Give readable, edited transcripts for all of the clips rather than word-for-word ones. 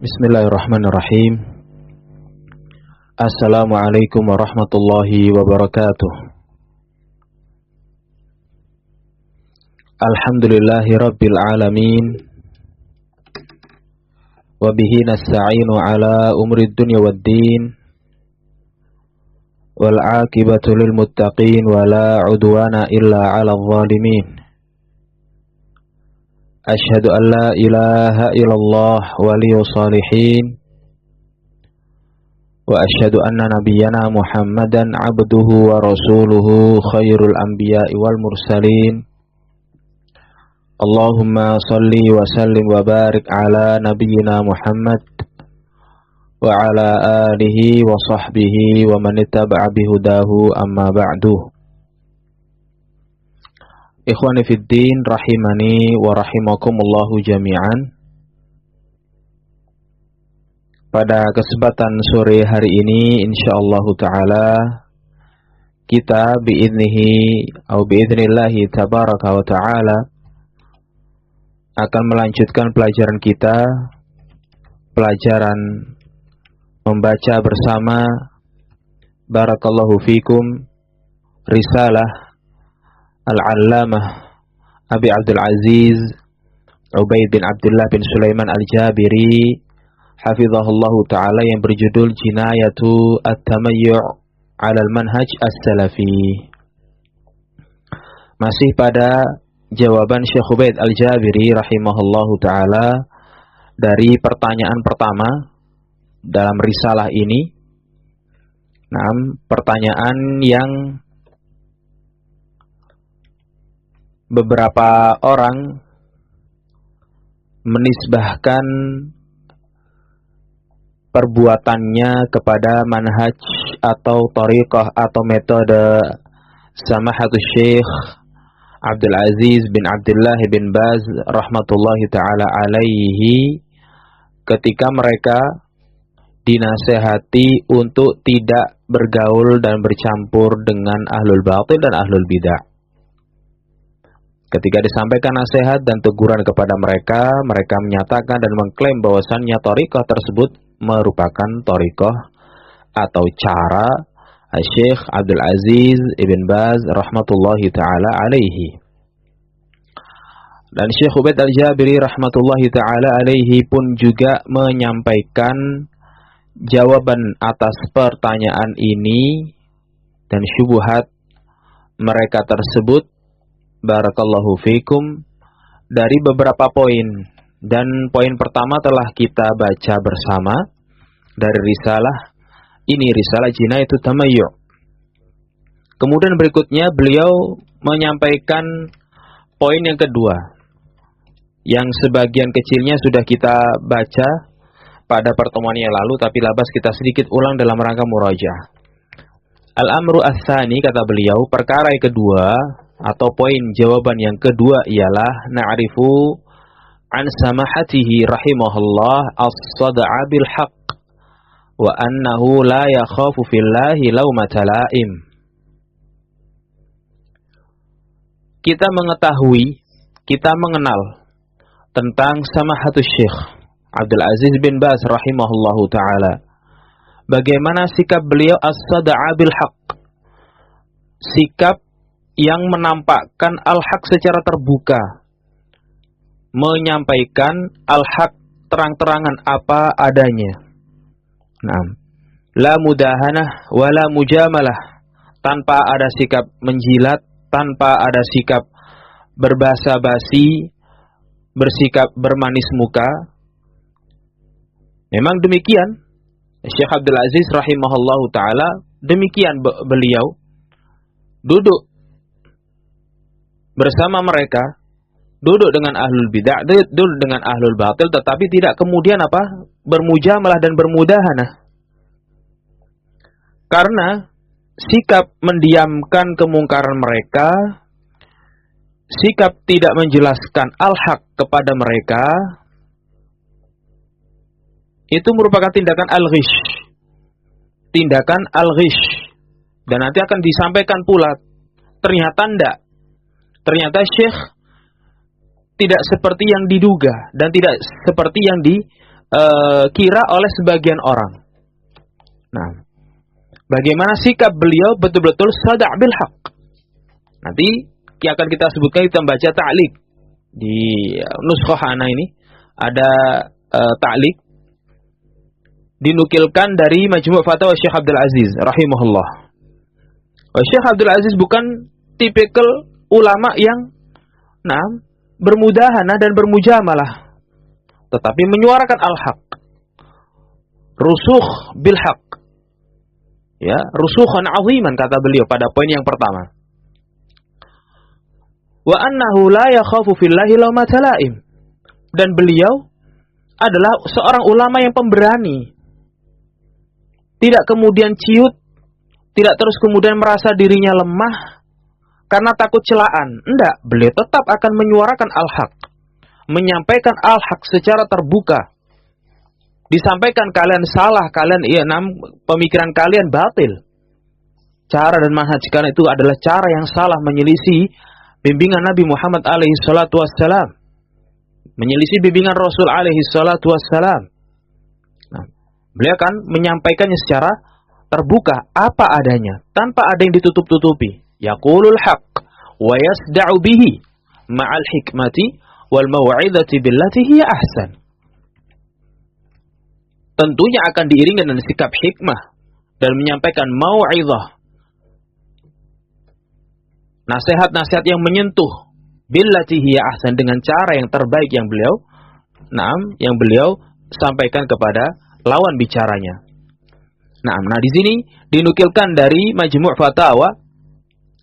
Bismillahirrahmanirrahim. Assalamualaikum warahmatullahi wabarakatuh. Alhamdulillahi rabbil alamin. Wabihi nasta'inu ala umri dunya waddin. Wal aqibatu lil muttaqin wa la udwana illa ala zalimin. Asyhadu an la ilaha illallah waliyus salihin. Wa asyhadu anna nabiyyana Muhammadan abduhu wa rasuluhu khairul anbiya'i wal mursalin. Allahumma salli wa sallim wa barik ala nabiyyina Muhammad wa ala alihi wa sahbihi wa man ittaba'a bihudahu amma ba'du. Ikhwani fid din rahimani wa rahimakumullahu jami'an. Pada kesempatan sore hari ini insyaallah taala kita biidnillahi tabaraka wa taala akan melanjutkan pelajaran kita, pelajaran membaca bersama barakallahu fikum risalah Al-Allamah Abi Abdul Aziz Ubaid bin Abdullah bin Sulaiman Al-Jabiri hafizahullahu ta'ala yang berjudul Jinayatu At-Tamayyu' 'ala al-Manhaj As-Salafi. Masih pada jawaban Syekh Ubaid Al-Jabiri rahimahullahu ta'ala dari pertanyaan pertama dalam risalah ini. Pertanyaan yang beberapa orang menisbahkan perbuatannya kepada manhaj atau tariqah atau metode Samahatul Syekh Abdul Aziz bin Abdullah bin Baz rahmatullahi ta'ala alaihi ketika mereka dinasehati untuk tidak bergaul dan bercampur dengan ahlul batil dan ahlul bidah. Ketika disampaikan nasihat dan teguran kepada mereka, mereka menyatakan dan mengklaim bahwasannya thariqah tersebut merupakan thariqah atau cara Syekh Abdul Aziz Ibn Baz rahmatullahi ta'ala alaihi. Dan Syekh Ubaid Al-Jabiri rahmatullahi ta'ala alaihi pun juga menyampaikan jawaban atas pertanyaan ini dan syubhat mereka tersebut barakallahu fikum dari beberapa poin. Dan poin pertama telah kita baca bersama dari risalah ini, risalah Jinayatu Tamayyu'. Kemudian berikutnya beliau menyampaikan poin yang kedua yang sebagian kecilnya sudah kita baca pada pertemuan yang lalu, tapi labas kita sedikit ulang dalam rangka murajaah. Al-amru ats-tsani, kata beliau, perkara yang kedua atau poin jawaban yang kedua ialah na'rifu an samahatihi rahimahullah as-sada'a bil haqq wa annahu la yakhafu fillahi laumata la'im. Kita mengetahui, kita mengenal tentang samahatus Syekh Abdul Aziz bin Baz rahimahullahu ta'ala, bagaimana sikap beliau as-sada'a bil haqq, sikap yang menampakkan al-haq secara terbuka, menyampaikan al-haq terang-terangan apa adanya. La mudahanah wala mujamalah, tanpa ada sikap menjilat, tanpa ada sikap berbasa-basi, bersikap bermanis muka. Memang demikian Syekh Abdul Aziz rahimahullahu ta'ala, demikian beliau duduk bersama mereka, duduk dengan ahlul bidah, duduk dengan ahlul batil, tetapi tidak kemudian bermujamalah dan bermudahanah. Karena sikap mendiamkan kemungkaran mereka, sikap tidak menjelaskan al-haq kepada mereka, itu merupakan tindakan al-ghish. Tindakan al-ghish. Dan nanti akan disampaikan pula, ternyata tidak. Ternyata Syekh tidak seperti yang diduga dan tidak seperti yang dikira oleh sebagian orang. Nah, bagaimana sikap beliau betul-betul sada' bil haq. Nanti akan kita sebutkan, kita baca ta'liq di nuskhah ana ini ada ta'liq dinukilkan dari Majmu' Fatawa Syekh Abdul Aziz rahimahullah. Syekh Abdul Aziz bukan tipikal ulama yang bermudahana dan bermujamalah, tetapi menyuarakan al-haq, rusukh bil haq. Ya, rusukhan aziman kata beliau pada poin yang pertama. Wa annahu la yakhafu fillahi lawmata laim. Dan beliau adalah seorang ulama yang pemberani. Tidak kemudian ciut, tidak terus kemudian merasa dirinya lemah karena takut celaan. Enggak, beliau tetap akan menyuarakan al-haq, menyampaikan al-haq secara terbuka. Disampaikan kalian salah, pemikiran kalian batil. Cara dan manhaj kalian itu adalah cara yang salah, menyelisih bimbingan Nabi Muhammad alaihi salatu wassalam, menyelisih bimbingan Rasul alaihi salatu wassalam. Beliau akan menyampaikannya secara terbuka, apa adanya, tanpa ada yang ditutup-tutupi. Yaqulul haqq wa yasda'u bihi ma'al hikmati wal mau'izati billati hiya ahsan. Tentunya akan diiringi dengan sikap hikmah dan menyampaikan mau'izah, nasihat-nasihat yang menyentuh, billati hiya ahsan, dengan cara yang terbaik yang beliau sampaikan kepada lawan bicaranya. Nah di sini dinukilkan dari Majmu' Fatawa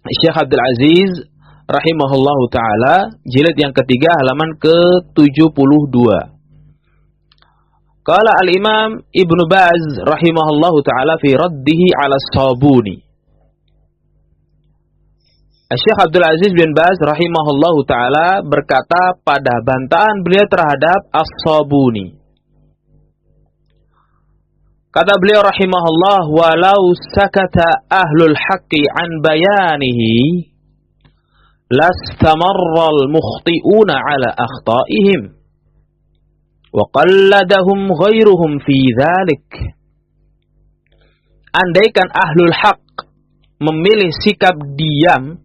Syekh Abdul Aziz rahimahullahu taala, jilid yang ketiga halaman ke-72. Qala al-Imam Ibnu Baz rahimahullahu taala fi raddihi 'ala as-Sabuni. Syekh Abdul Aziz bin Baz rahimahullahu taala berkata pada bantahan beliau terhadap As-Sabuni. Kata beliau rahimahullah, walau sakata ahlul haqqi an bayanihi lastamarra al-mukhti'una 'ala akhta'ihim wa qalladahum ghairuhum fi dzalik. Andaikan ahlul haq memilih sikap diam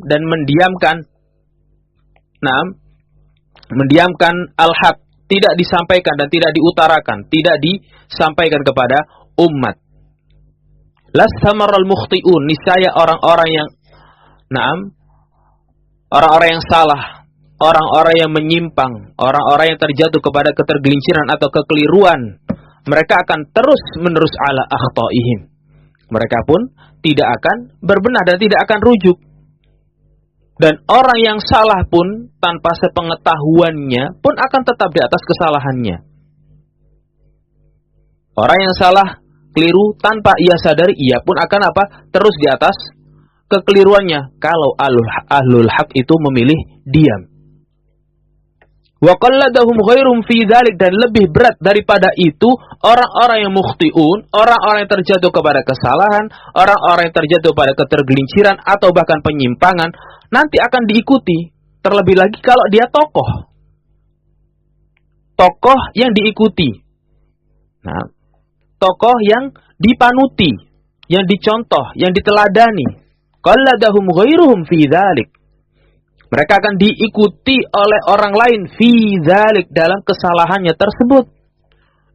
dan mendiamkan al-haq, tidak disampaikan dan tidak diutarakan, tidak disampaikan kepada umat. Lastamarral mukhti'un, niscaya orang-orang yang salah, orang-orang yang menyimpang, orang-orang yang terjatuh kepada ketergelinciran atau kekeliruan, mereka akan terus-menerus ala akhta'ihim. Mereka pun tidak akan berbenah dan tidak akan rujuk. Dan orang yang salah pun tanpa sepengetahuannya pun akan tetap di atas kesalahannya. Orang yang salah, keliru tanpa ia sadari, ia pun akan terus di atas kekeliruannya kalau ahlul haq itu memilih diam. Wa qalladahum ghairum fi dzalik, dan lebih berat daripada itu orang-orang yang mukhtiun, orang-orang yang terjatuh kepada kesalahan, orang-orang yang terjatuh pada ketergelinciran atau bahkan penyimpangan, nanti akan diikuti. Terlebih lagi kalau dia tokoh yang diikuti. Nah, tokoh yang dipanuti, yang dicontoh, yang diteladani. Qalladahum ghairuhum fi dzalik. Mereka akan diikuti oleh orang lain fi dzalik, dalam kesalahannya tersebut,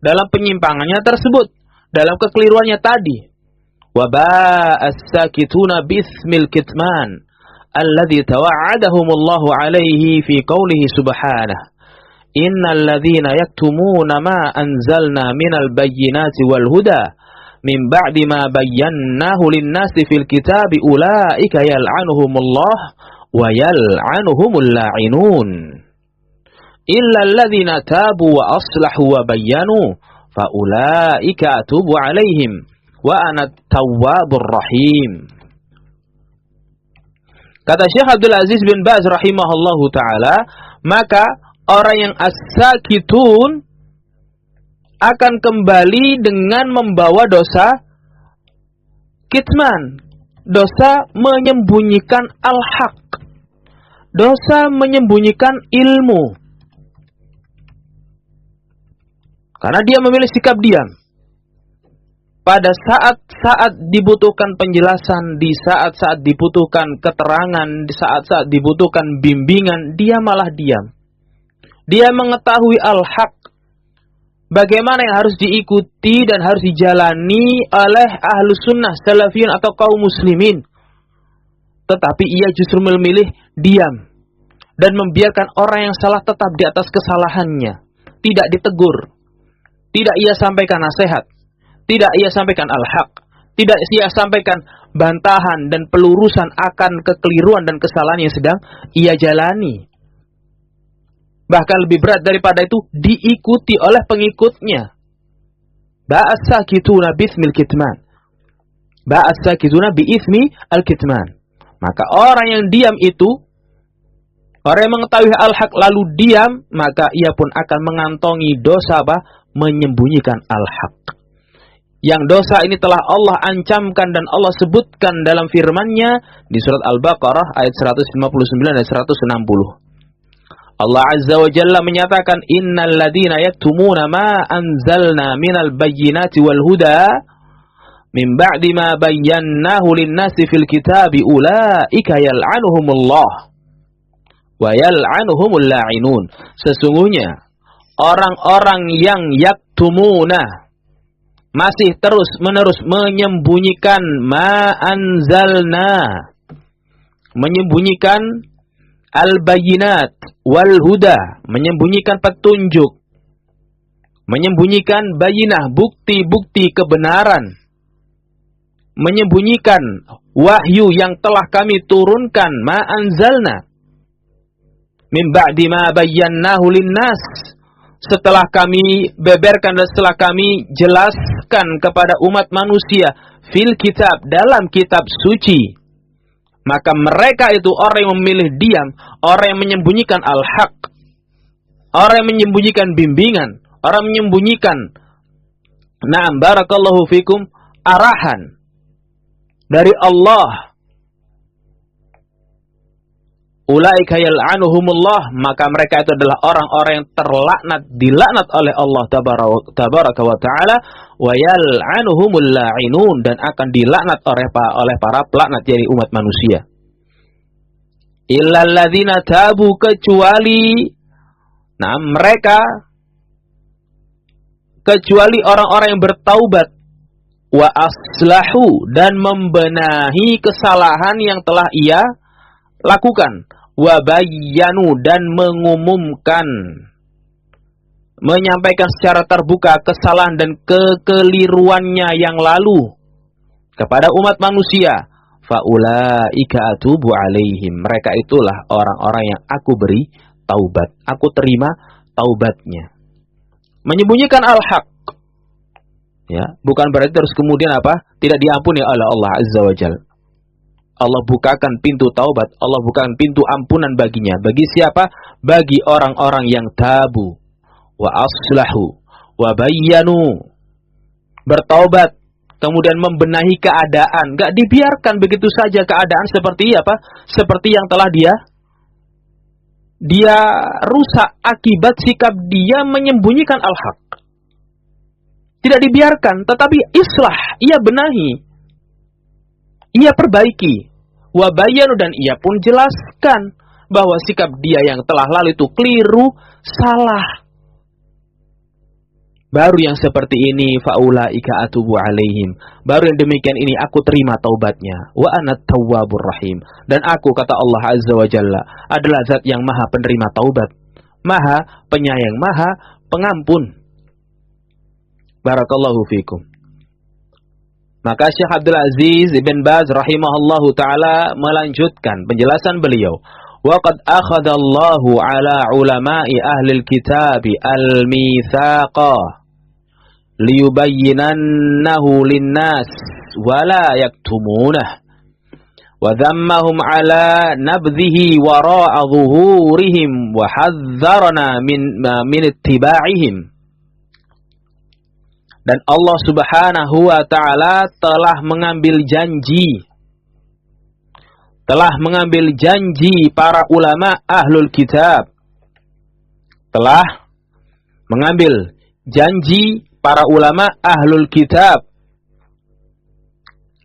dalam penyimpangannya tersebut, dalam kekeliruannya tadi. Wa ba'as-sakituna bismil kitman alladzi tawa'adahumullahu alaihi fi qoulihi subhanahu innal ladzina yaktumuna ma anzalna minal bayyinati wal huda min ba'di ma bayyanahu lin-nasi fil kitabi ulaika yal'anuhumullah wa yal'anuhumul la'inun illa alladhina tabu wa aslahu wa bayyanu fa ulaika atubu 'alaihim wa ana at-tawwabur rahim. Kata Syekh Abdul Aziz bin Baz rahimahullahu taala, maka orang yang as-sakitun akan kembali dengan membawa dosa kitman, dosa menyembunyikan al-haq, dosa menyembunyikan ilmu. Karena dia memilih sikap diam. Pada saat-saat dibutuhkan penjelasan, di saat-saat dibutuhkan keterangan, di saat-saat dibutuhkan bimbingan, dia malah diam. Dia mengetahui al-haq, bagaimana yang harus diikuti dan harus dijalani oleh ahlu sunnah, salafiyun atau kaum muslimin. Tetapi ia justru memilih diam dan membiarkan orang yang salah tetap di atas kesalahannya. Tidak ditegur, tidak ia sampaikan nasihat, tidak ia sampaikan al-haq, tidak ia sampaikan bantahan dan pelurusan akan kekeliruan dan kesalahan yang sedang ia jalani. Bahkan lebih berat daripada itu, diikuti oleh pengikutnya. Ba'as-sakituna bismil kitman. Ba'as-sakituna bi'ithmi al-kitman. Maka orang yang diam itu, orang yang mengetahui al-haq lalu diam, maka ia pun akan mengantongi dosa apa? Menyembunyikan al-haq. Yang dosa ini telah Allah ancamkan dan Allah sebutkan dalam firman-Nya di surat Al-Baqarah ayat 159 dan 160. Allah Azza wa Jalla menyatakan, innal ladina yaktumuna ma anzalna minal bayyinati wal huda min ba'di ma bayyanahu lin-nasi fil kitabi ulaika yal'anuhumullah wa yal'anuhumul la'inun. Sesungguhnya orang-orang yang yaktumuna, masih terus-menerus menyembunyikan ma anzalna, menyembunyikan al-bayyinat wal huda, menyembunyikan petunjuk, menyembunyikan bayinah, bukti-bukti kebenaran, menyembunyikan wahyu yang telah kami turunkan, ma anzalna min ba'di ma bayyanahu linnas, setelah kami beberkan dan setelah kami jelaskan kepada umat manusia fil kitab, dalam kitab suci. Maka mereka itu orang yang memilih diam, orang yang menyembunyikan al-haq, orang yang menyembunyikan bimbingan, orang yang menyembunyikan, na'am barakallahu fikum, arahan dari Allah. Ulaika yal'anuhumullah, maka mereka itu adalah orang-orang yang terlaknat, dilaknat oleh Allah tabaraka wa ta'ala, wa yal'anuhumul la'inun, dan akan dilaknat oleh para pelaknat dari umat manusia. Illal ladzina tabu, kecuali orang-orang yang bertaubat, wa aslahu, dan membenahi kesalahan yang telah ia lakukan, wa bayyanu, dan mengumumkan, menyampaikan secara terbuka kesalahan dan kekeliruannya yang lalu kepada umat manusia. Faulaika atubu alaihim, mereka itulah orang-orang yang aku beri taubat, aku terima taubatnya. Menyembunyikan al-haq, ya, bukan berarti terus kemudian apa? Tidak diampuni oleh Allah Azza wa Jalla. Allah bukakan pintu taubat, Allah bukakan pintu ampunan baginya. Bagi siapa? Bagi orang-orang yang tabu, wa aslahu, wa bayyanu, bertaubat, kemudian membenahi keadaan. Gak dibiarkan begitu saja keadaan seperti apa? Seperti yang telah dia rusak akibat sikap dia menyembunyikan al-haq. Tidak dibiarkan, tetapi islah, ia benahi, ia perbaiki. Wa bayyanu, dan ia pun jelaskan bahwa sikap dia yang telah lalu itu keliru, salah. Baru yang seperti ini, faulaika atubu alaihim, baru yang demikian ini aku terima taubatnya. Wa anat tawwabur rahim, dan aku, kata Allah Azza wa Jalla, adalah zat yang maha penerima taubat, maha penyayang, maha pengampun. Barakallahu fikum. Maka Syekh Abdul Aziz Ibn Baz rahimahullahu ta'ala melanjutkan penjelasan beliau. وَقَدْ أَخَذَ اللَّهُ عَلَى عُلَمَاءِ أَهْلِ الْكِتَابِ الْمِيثَاقَ لِيُبَيِّنَنَّهُ لِلنَّاسِ وَلَا يَكْتُمُونَهُ وَذَمَّهُمْ عَلَى نَبْذِهِ وَرَاءَ ظُهُورِهِمْ وَحَذَّرَنَا مِنْ اتِّبَاعِهِمْ. Dan Allah Subhanahu wa ta'ala telah mengambil janji para ulama ahlul kitab, telah mengambil janji para ulama ahlul kitab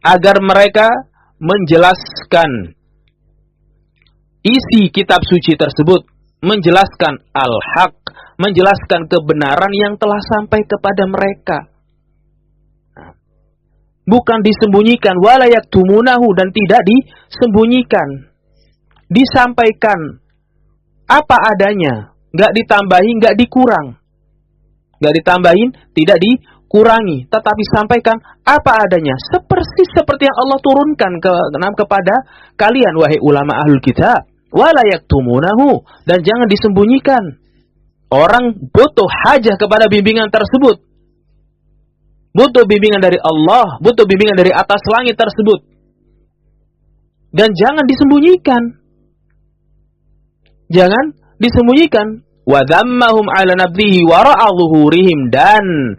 agar mereka menjelaskan isi kitab suci tersebut, menjelaskan al-haq, menjelaskan kebenaran yang telah sampai kepada mereka. Bukan disembunyikan, wala yaktumunahu, dan tidak disembunyikan. Disampaikan apa adanya, enggak ditambahin, enggak dikurang. Enggak ditambahin, tidak dikurangi, tetapi sampaikan apa adanya, seperti yang Allah turunkan kepada kalian wahai ulama ahlul kitab. Wala yaktumunahu, dan jangan disembunyikan. Orang butuh hajah kepada bimbingan tersebut. Butuh bimbingan dari Allah, butuh bimbingan dari atas langit tersebut. Dan jangan disembunyikan. Jangan disembunyikan. Wa dhammahum 'ala nabdhihi wa ra'a dhuhurihim, dan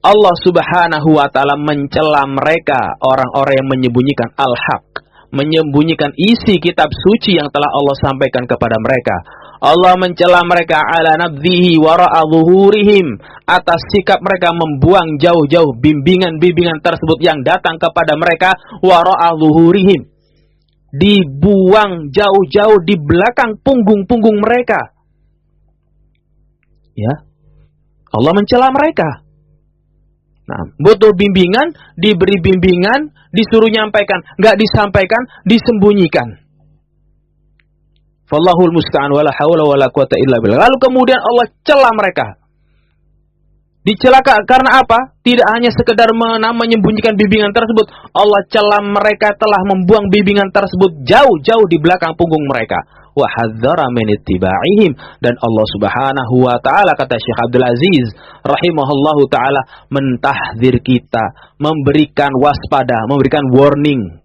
Allah Subhanahu wa taala mencela mereka, orang-orang yang menyembunyikan al-haq, menyembunyikan isi kitab suci yang telah Allah sampaikan kepada mereka. Allah mencela mereka 'ala nabdhihi wa ra'a dhuhurihim, atas sikap mereka membuang jauh-jauh bimbingan-bimbingan tersebut yang datang kepada mereka. Wa ra'a dhuhurihim, dibuang jauh-jauh di belakang punggung-punggung mereka. Ya, Allah mencela mereka. Nah, butuh bimbingan, diberi bimbingan, disuruh nyampaikan, enggak disampaikan, disembunyikan. Fallahul musta'an wala haula wala quwata illa billah. Lalu kemudian Allah cela mereka. Dicela karena apa? Tidak hanya sekedar menyembunyikan bimbingan tersebut. Allah cela mereka telah membuang bimbingan tersebut jauh-jauh di belakang punggung mereka. Wa hadzara min ittiba'ihim, dan Allah Subhanahu wa taala, kata Syekh Abdul Aziz rahimahullahu taala, mentahdzir kita, memberikan waspada, memberikan warning.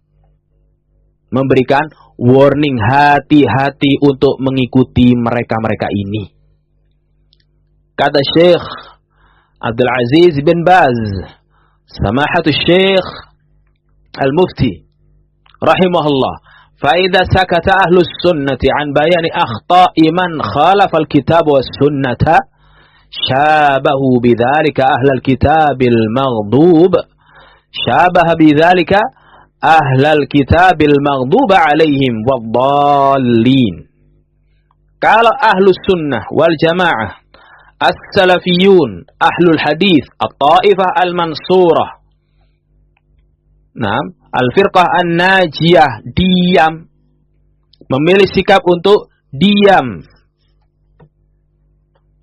Memberikan warning, hati-hati untuk mengikuti mereka-mereka ini. Kata Syekh Abdul Aziz bin Baz, Samahatul Syekh Al-Mufti rahimahullah, فإذا سكت أهل السنة عن بيان أخطاء من خالف الكتاب والسنة شابهوا بذلك أهل الكتاب المغضوب عليهم والضالين. Kalau ahlus sunnah wal jamaah, as-salafiyun, ahlul hadith, at-taifah al-mansurah, al-firqah an-najiyah, diam, memilih sikap untuk diam,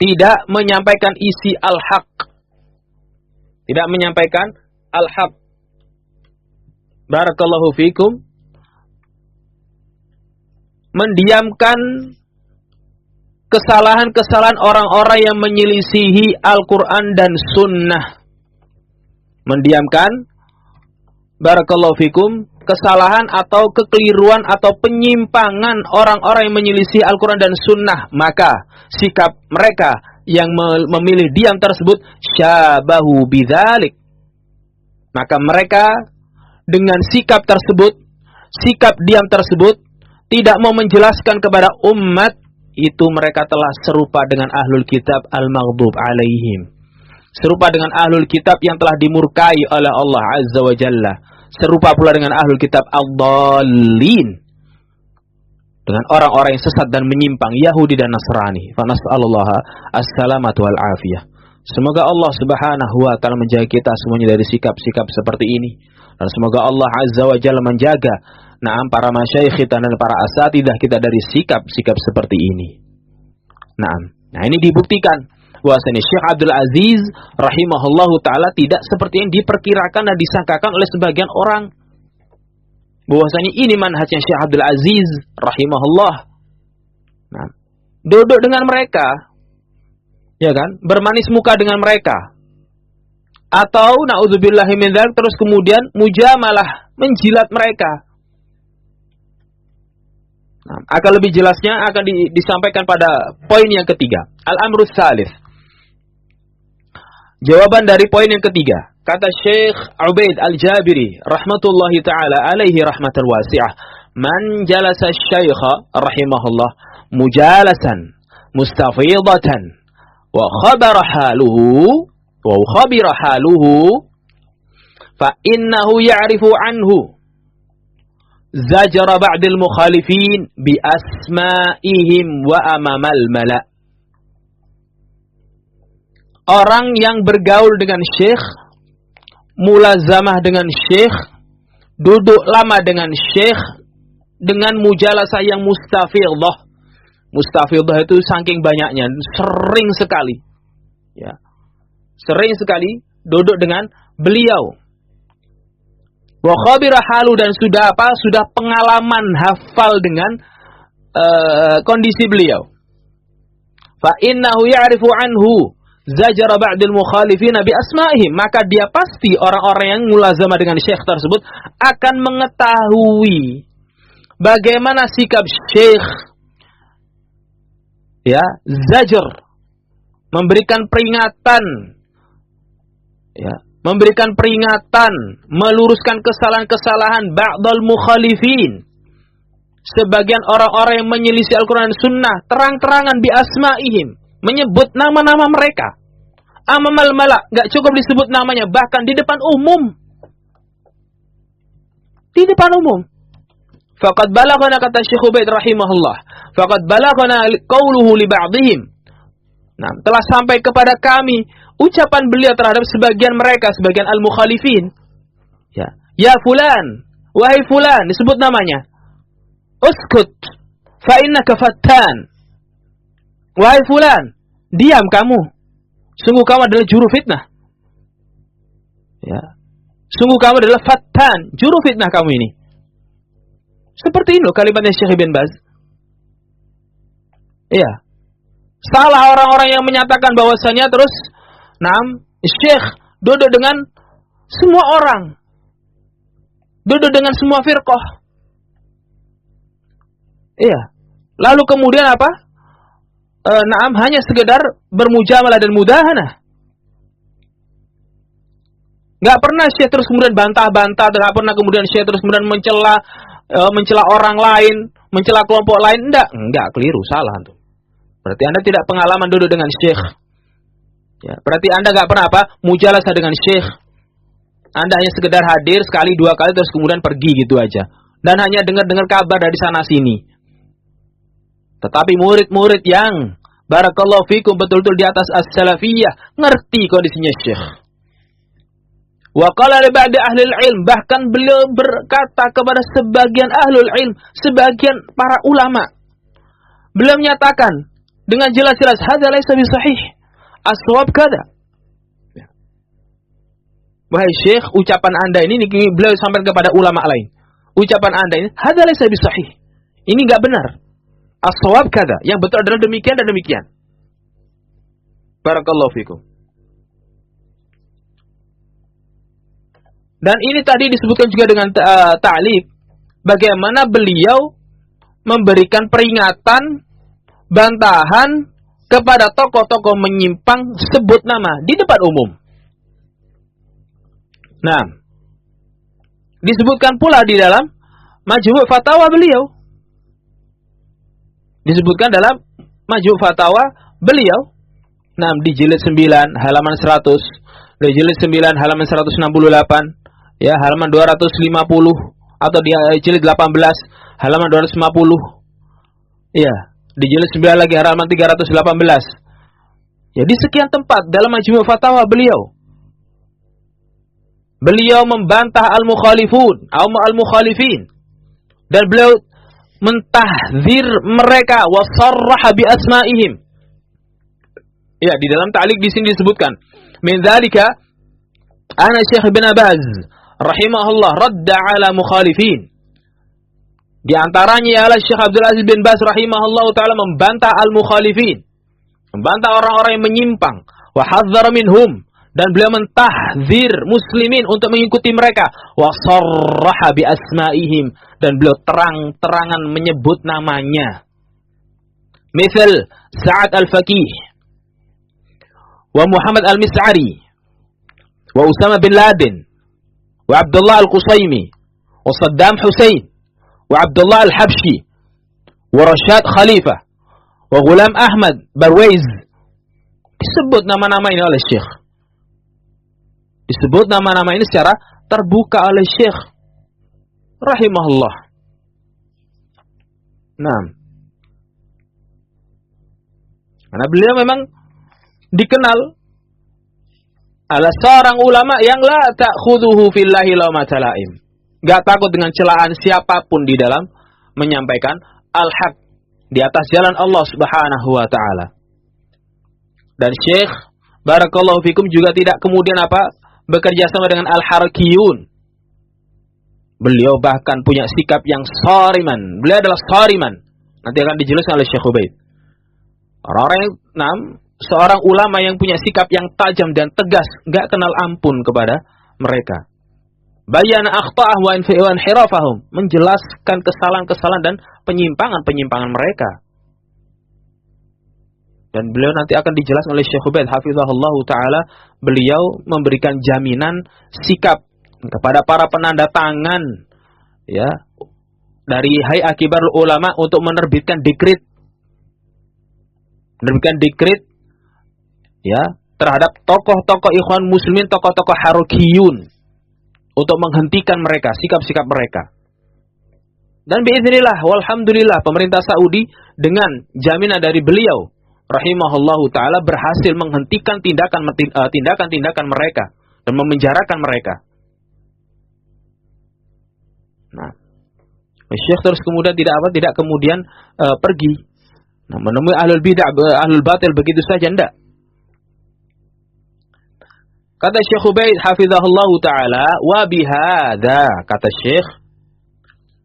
tidak menyampaikan isi al-haq, tidak menyampaikan al-haq. Barakallahu fikum. Mendiamkan kesalahan-kesalahan orang-orang yang menyelisihi Al-Quran dan Sunnah. Mendiamkan, barakallahu fikum, kesalahan atau kekeliruan atau penyimpangan orang-orang yang menyelisih Al-Quran dan Sunnah. Maka sikap mereka yang memilih diam tersebut syabahu bidzalik. Maka mereka dengan sikap tersebut, sikap diam tersebut, tidak mau menjelaskan kepada umat, itu mereka telah serupa dengan ahlul kitab al-maghdub alaihim. Serupa dengan ahlul kitab yang telah dimurkai oleh Allah Azza wa Jalla. Serupa pula dengan ahlul kitab ad-dallin, dengan orang-orang yang sesat dan menyimpang, Yahudi dan Nasrani. Fa nas'alullaha as-salamatu wal afiyah. Semoga Allah Subhanahu wa taala menjaga kita semuanya dari sikap-sikap seperti ini. Dan semoga Allah Azza wa Jalla menjaga para masyayikh kita dan para asatidah kita dari sikap-sikap seperti ini. Nah, ini dibuktikan bahwasanya Syekh Abdul Aziz rahimahullahu taala tidak seperti yang diperkirakan dan disangkakan oleh sebagian orang. Bahwasanya ini manhajnya Syekh Abdul Aziz rahimahullah. Nah, duduk dengan mereka, ya kan? Bermanis muka dengan mereka. Atau naudzubillahi min dzalik, terus kemudian mujamalah, menjilat mereka. Nah, akan lebih jelasnya akan disampaikan pada poin yang ketiga. Al-amrus tsalits. Jawaban dari poin yang ketiga. Kata Syekh Ubaid Al-Jabiri rahmatullahi taala alaihi rahmatan wasi'ah, man jalasa syaikha rahimahullah mujalasan mustafidatan wa khabara haluhu fa innahu ya'rifu anhu zajara ba'dil mukhalifin bi asma'ihim wa amamal mala'. Orang yang bergaul dengan syekh, mulazamah dengan syekh, duduk lama dengan syekh, dengan mujalasah yang mustafidhah. Mustafidhah itu saking banyaknya, sering sekali. Ya. Sering sekali duduk dengan beliau. Wa khabira halu, dan sudah apa? Sudah pengalaman hafal dengan kondisi beliau. Fa innahu ya'rifu anhu zajara ba'dil mukhalifina bi asma'ihim, maka dia pasti orang-orang yang mulazamah dengan syekh tersebut akan mengetahui bagaimana sikap syekh, ya, zajar, memberikan peringatan, ya, memberikan peringatan, meluruskan kesalahan-kesalahan ba'dal mukhalifin, sebagian orang-orang yang menyelisih Al-Quran dan Sunnah, terang-terangan bi asma'ihim, menyebut nama-nama mereka. Amamal malak, gak cukup disebut namanya, bahkan di depan umum. Di depan umum. Faqad balaghana, kata Syekh Ubaid rahimahullah, faqad balaghana qawluhu li ba'dihim. Nah, telah sampai kepada kami ucapan beliau terhadap sebagian mereka, sebagian al-mukhalifin. Ya fulan, wahai fulan, disebut namanya. Uskut, fa innaka fattan. Wahai fulan, diam kamu. Sungguh kamu adalah juru fitnah. Ya. Sungguh kamu adalah fattan, juru fitnah kamu ini. Seperti ini loh kalimatnya Syekh Ibn Baz. Iya. Salah orang-orang yang menyatakan bahwasanya terus, Syekh duduk dengan semua orang. Duduk dengan semua firqah. Iya. Lalu kemudian apa? Hanya sekedar bermujamalah dan mudahanah. Gak pernah Syekh terus kemudian bantah-bantah, gak pernah kemudian Syekh terus kemudian mencela orang lain, mencela kelompok lain. Enggak, keliru, salah tuh. Berarti Anda tidak pengalaman duduk dengan Syekh. Ya, berarti Anda gak pernah mujalasah dengan Syekh. Anda hanya sekedar hadir sekali, dua kali, terus kemudian pergi gitu aja. Dan hanya dengar-dengar kabar dari sana-sini. Tetapi murid-murid yang barakallahu fikum betul-betul di atas as-salafiyah, ngerti kondisinya Syekh. Wa qala li ba'di ahli ilm, bahkan beliau berkata kepada sebagian ahlul ilm, sebagian para ulama. Beliau menyatakan dengan jelas-jelas, hadza laisa bi sahih, as-shawab kada. Wahai Syekh, ucapan Anda ini beliau sampaikan kepada ulama lain. Ucapan Anda ini hadza laisa bi sahih. Ini enggak benar. As-shawab kada, yang betul adalah demikian dan demikian. Barakallahu fikum. Dan ini tadi disebutkan juga dengan ta'liq, bagaimana beliau memberikan peringatan, bantahan kepada tokoh-tokoh menyimpang, sebut nama di depan umum. Nah, disebutkan pula di dalam Majmu' Fatawa beliau. Disebutkan dalam Majmu' Fatawa beliau. Nah, di jilid 9 halaman 100, di jilid 9 halaman 168, ya, halaman 250, atau di jilid 18 halaman 250. Iya, di jilid 9 lagi halaman 318. Ya, di sekian tempat dalam Majmu' Fatawa beliau membantah al-mukhalifun, al-mukhalifin, dan beliau mentahzir mereka, wa sarraha bi asma'ihim. Ya, di dalam ta'liq di sini disebutkan, min dzalika ana Syekh Ibn Baz rahimahullah radda ala mukhalifin. Di antaranya ialah Syekh Abdul Aziz bin Baz rahimahullah taala membantah al-mukhalifin, membantah orang-orang yang menyimpang, wa hadzara minhum, dan beliau mentahzir muslimin untuk mengikuti mereka, wa sarraha bi asma'ihim, dan beliau terang-terangan menyebut namanya. Misal Sa'ad al-Faqih, wa Muhammad al-Mis'ari, wa Usama bin Laden, wa Abdullah al-Qusaymi, wa Saddam Hussein, wa Abdullah al-Habshi, wa Rashad Khalifah, wa Ghulam Ahmad Barwaiz, Disebut nama-nama ini oleh Syekh. Disebut nama-nama ini secara terbuka oleh Syekh rahimahullah. Nah, karena beliau memang dikenal adalah seorang ulama yang la ta'khudhuhu fillahi lawmata la'im. Enggak takut dengan celaan siapapun di dalam menyampaikan al-haq di atas jalan Allah Subhanahu wa taala. Dan Syekh barakallahu fikum juga tidak kemudian bekerja sama dengan al-harakiyun. Beliau bahkan punya sikap yang sariman. Beliau adalah sariman. Nanti akan dijelaskan oleh Syekh Ubaid. Orang-orang yang seorang ulama yang punya sikap yang tajam dan tegas, enggak kenal ampun kepada mereka. Bayana akhta'ah wa inhirafahum, menjelaskan kesalahan-kesalahan dan penyimpangan-penyimpangan mereka. Dan beliau nanti akan dijelaskan oleh Syekh Ubaid hafizahullah taala, beliau memberikan jaminan sikap kepada para penanda tangan ya dari Hay'ah Kibarul Ulama untuk menerbitkan dekret ya terhadap tokoh-tokoh ikhwan muslimin, tokoh-tokoh harakiyun untuk menghentikan mereka, sikap-sikap mereka. Dan biiznillah walhamdulillah pemerintah Saudi dengan jaminan dari beliau rahimahullahu taala berhasil menghentikan tindakan-tindakan mereka dan memenjarakan mereka. Nah, Syekh terus kemudian tidak kemudian pergi menemui ahlul bid'ah, ahlul batil begitu saja, enggak. Kata Syekh Ubaid hafizahullahu taala, wa bihadza, kata Syekh,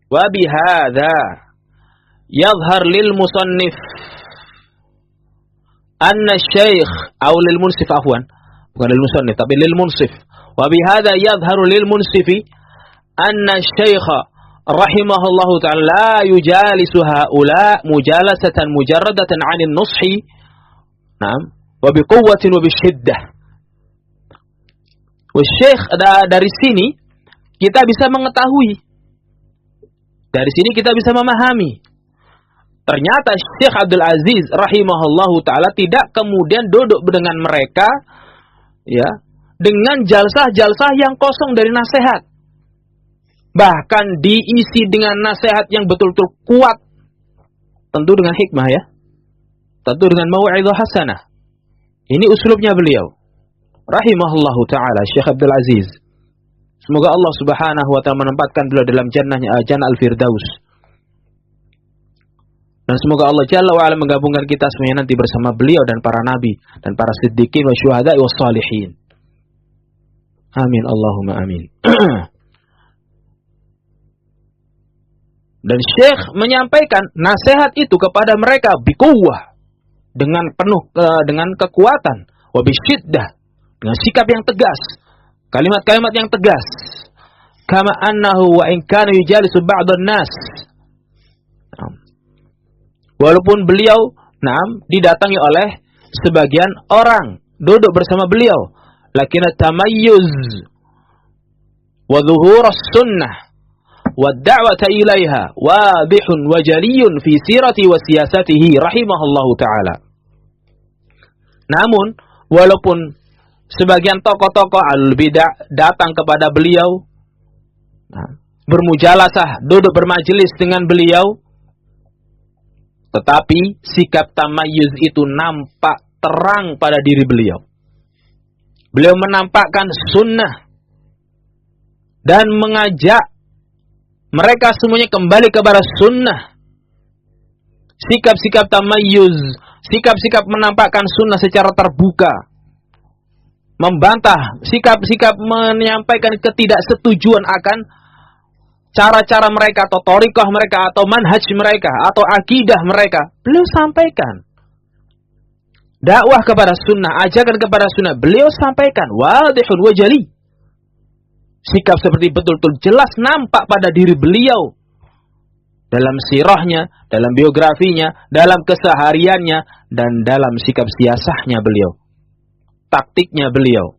wa bihadza yadhhar lil musannif anna syekh atau lil munsif afwan, bukan lil musannif tapi lil munsif. Wa bihadza yadhharu lil munsifi anna syekh rahimahullahu ta'ala la yujalisu haula mujalasatan mujarradatan 'anil nushi. Naam, wa biquwwatin wa bisyiddah. Wa syekh, dari sini kita bisa mengetahui, dari sini kita bisa memahami, ternyata Syekh Abdul Aziz rahimahullahu ta'ala tidak kemudian duduk dengan mereka ya dengan jalsah-jalsah yang kosong dari nasihat. Bahkan diisi dengan nasihat yang betul-betul kuat. Tentu dengan hikmah ya. Tentu dengan mau'izah hasanah. Ini uslubnya beliau rahimahullahu ta'ala Syekh Abdul Aziz. Semoga Allah Subhanahu wa ta'ala menempatkan beliau dalam jannahnya, jannah al-firdaus. Dan semoga Allah Jalla wa ala menggabungkan kita semuanya nanti bersama beliau dan para nabi dan para siddiqin wa syuhada'i wa salihin. Amin Allahumma amin. Dan Syekh menyampaikan nasihat itu kepada mereka biquwwah, dengan penuh dengan kekuatan, wa bisyiddah, dengan sikap yang tegas, kalimat-kalimat yang tegas. Kama annahu wa in kana yujalisu ba'dhan nas. Walaupun beliau didatangi oleh sebagian orang duduk bersama beliau, lakin tamayyuz wa dhuhurus sunnah wa da'wata ilaiha wadihun wa jaliyun fi sirati wa siyasatihi rahimahullahu ta'ala. Namun walaupun sebagian tokoh-tokoh al-bid'ah datang kepada beliau, bermujalasah, duduk bermajelis dengan beliau, tetapi sikap tamayyuz itu nampak terang pada diri beliau. Beliau menampakkan sunnah dan mengajak mereka semuanya kembali kepada sunnah. Sikap-sikap tamayyuz, sikap-sikap menampakkan sunnah secara terbuka, membantah sikap-sikap menyampaikan ketidaksetujuan akan cara-cara mereka atau thariqah mereka atau manhaj mereka atau akidah mereka. Beliau sampaikan dakwah kepada sunnah, ajakan kepada sunnah. Beliau sampaikan wadihun wa jali. Sikap seperti betul-betul jelas nampak pada diri beliau dalam sirahnya, dalam biografinya, dalam kesehariannya, dan dalam sikap siasahnya beliau, taktiknya beliau.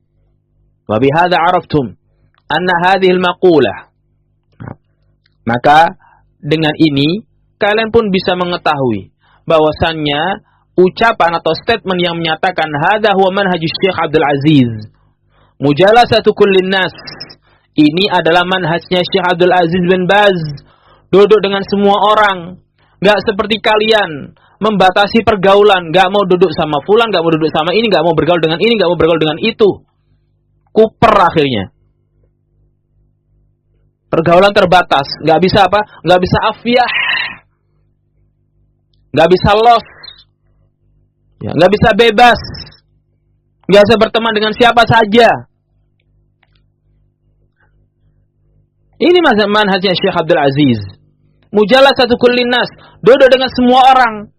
Wa bihadza araftum anna hadhihi al-maqulah. Maka dengan ini kalian pun bisa mengetahui bahwasannya ucapan atau statement yang menyatakan hadza huwa manhajus Syekh Abdul Aziz mujalasatu kullin nas, ini adalah manhajnya Syekh Abdul Aziz bin Baz, duduk dengan semua orang, nggak seperti kalian membatasi pergaulan, nggak mau duduk sama fulan, nggak mau duduk sama ini, nggak mau bergaul dengan ini, nggak mau bergaul dengan itu, kuper akhirnya. Pergaulan terbatas, nggak bisa apa? Nggak bisa afiyah, nggak bisa los, ya, nggak bisa bebas, nggak bisa berteman dengan siapa saja. Ini manhajnya Syekh Abdul Aziz. Mujalasatu kullin nas, duduk dengan semua orang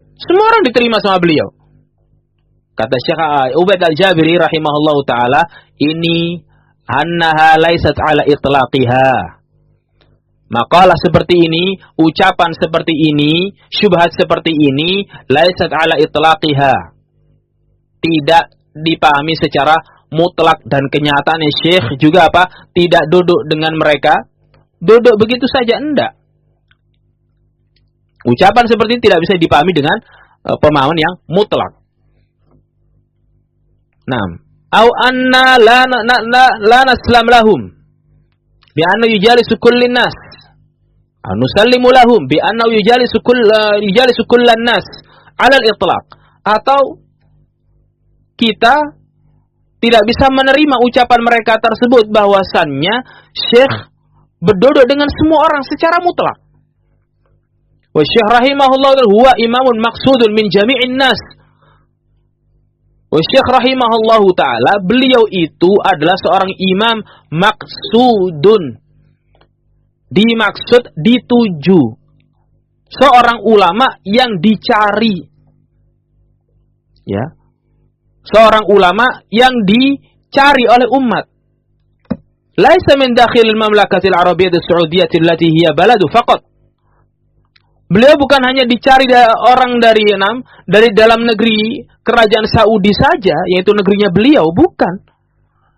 diterima sama beliau. Kata Syekh Ubaid Al-Jabiri rahimahullahu taala, ini annaha laisat ala itlaqiha. Makalah seperti ini, ucapan seperti ini, syubhat seperti ini, laisat ala itlaqiha, tidak dipahami secara mutlak, dan kenyataannya Syekh juga apa? Tidak duduk dengan mereka, duduk begitu saja, enggak. Ucapan seperti ini tidak bisa dipahami dengan pemahaman yang mutlak. Naam. Au anna la naslam lahum bi anna yujalisu kullin nas. Nusallimu lahum bi anna yujalisu kullan nas 'ala al-itlaq. Atau kita tidak bisa menerima ucapan mereka tersebut bahwasannya Syekh berduduk dengan semua orang secara mutlak. Wa Syekh rahimahullah huwa imamun maqsudun min jami'in nas. Wa Syekh rahimahullah taala, beliau itu adalah seorang imam maksudun, dimaksud, dituju, seorang ulama yang dicari, ya, seorang ulama yang dicari oleh umat. Laisa min dakhil al-mamlakatil arabiyyah as-saudiyyah allati hiya baladu faqat. Beliau bukan hanya dicari orang dari dalam negeri kerajaan Saudi saja, yaitu negerinya beliau, bukan.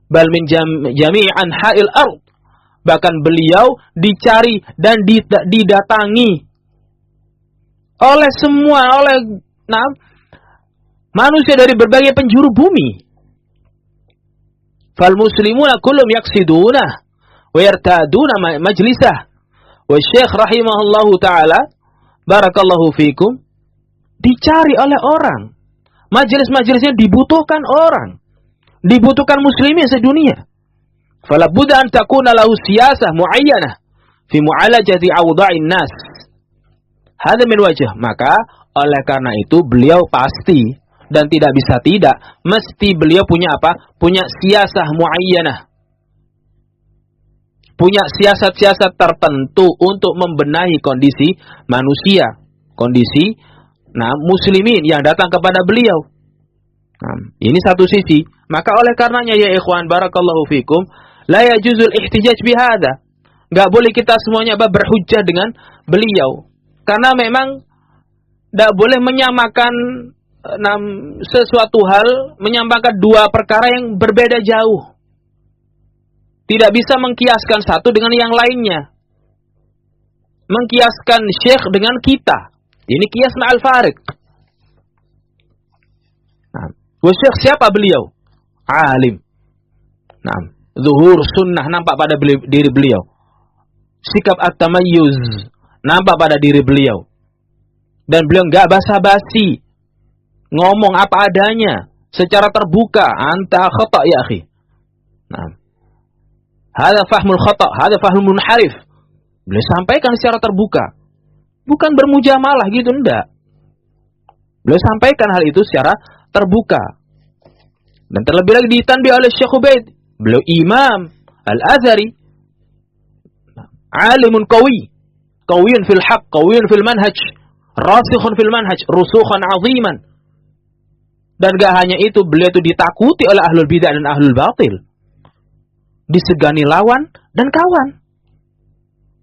Bal min jami'i anha'il ard. Bahkan beliau dicari dan didatangi oleh manusia dari berbagai penjuru bumi. Fal muslimuna kullum yaqsiduna wa yartaduna majlisah. Wa Syekh rahimahullahu taala, barakallahu fikum, dicari oleh orang. Majelis-majelisnya dibutuhkan orang. Dibutuhkan muslimin sedunia. Fala budda an takuna lahu siyasah muayyanah fi mu'alajati awda'in nas. Hada min wajh. Maka oleh karena itu beliau pasti dan tidak bisa tidak, mesti beliau punya apa? Punya siyasah muayyanah. Punya siasat-siasat tertentu untuk membenahi kondisi manusia, kondisi muslimin yang datang kepada beliau. Ini satu sisi. Maka oleh karenanya ya ikhwan barakallahu fikum, la yajuzul ihtijaj bihada. Enggak boleh kita semuanya berhujjah dengan beliau. Karena memang enggak boleh menyamakan sesuatu hal, menyamakan dua perkara yang berbeda jauh. Tidak bisa mengkiaskan satu dengan yang lainnya. Mengkiaskan syekh dengan kita. Ini kias ma'al farid. Syekh siapa beliau? Alim. Zuhur sunnah nampak pada diri beliau. Sikap at-tamayyuz nampak pada diri beliau. Dan beliau enggak basa-basi. Ngomong apa adanya. Secara terbuka. Anta khata' ya akhi. Hada fahmul khata', hada fahmul munharif. Beliau sampaikan secara terbuka. Bukan bermujamalah gitu, enggak. Beliau sampaikan hal itu secara terbuka. Dan terlebih lagi ditanbih oleh Syekh Ubaid. Beliau imam al-Azhari. Alimun qawi. Qawiyun fil haqq, qawiyun fil manhaj. Rasikhun fil manhaj, rusukhan aziman. Dan gak hanya itu, beliau itu ditakuti oleh ahlul bidah dan ahlul batil. Disegani lawan dan kawan.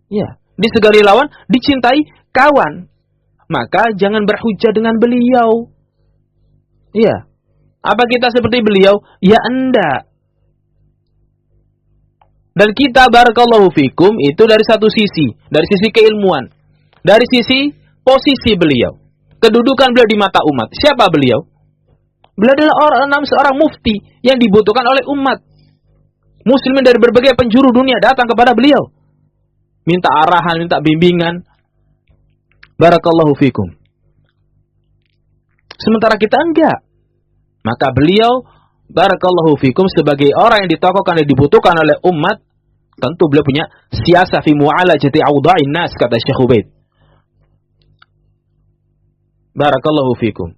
Ya, disegani lawan, dicintai kawan. Maka jangan berhujjah dengan beliau. Ya. Apa kita seperti beliau? Ya enggak. Dan kita barakallahu fikum itu dari satu sisi, dari sisi keilmuan, dari sisi posisi beliau. kedudukan beliau di mata umat. Siapa beliau? Beliau adalah seorang mufti yang dibutuhkan oleh umat. Muslimin dari berbagai penjuru dunia datang kepada beliau, minta arahan, minta bimbingan. Barakallahu fikum. Sementara kita enggak. Maka beliau, barakallahu fikum, sebagai orang yang ditokohkan dan dibutuhkan oleh umat, tentu beliau punya siasah fi mu'alajati awda'in nas, kata Syekh Ubaid. Barakallahu fikum.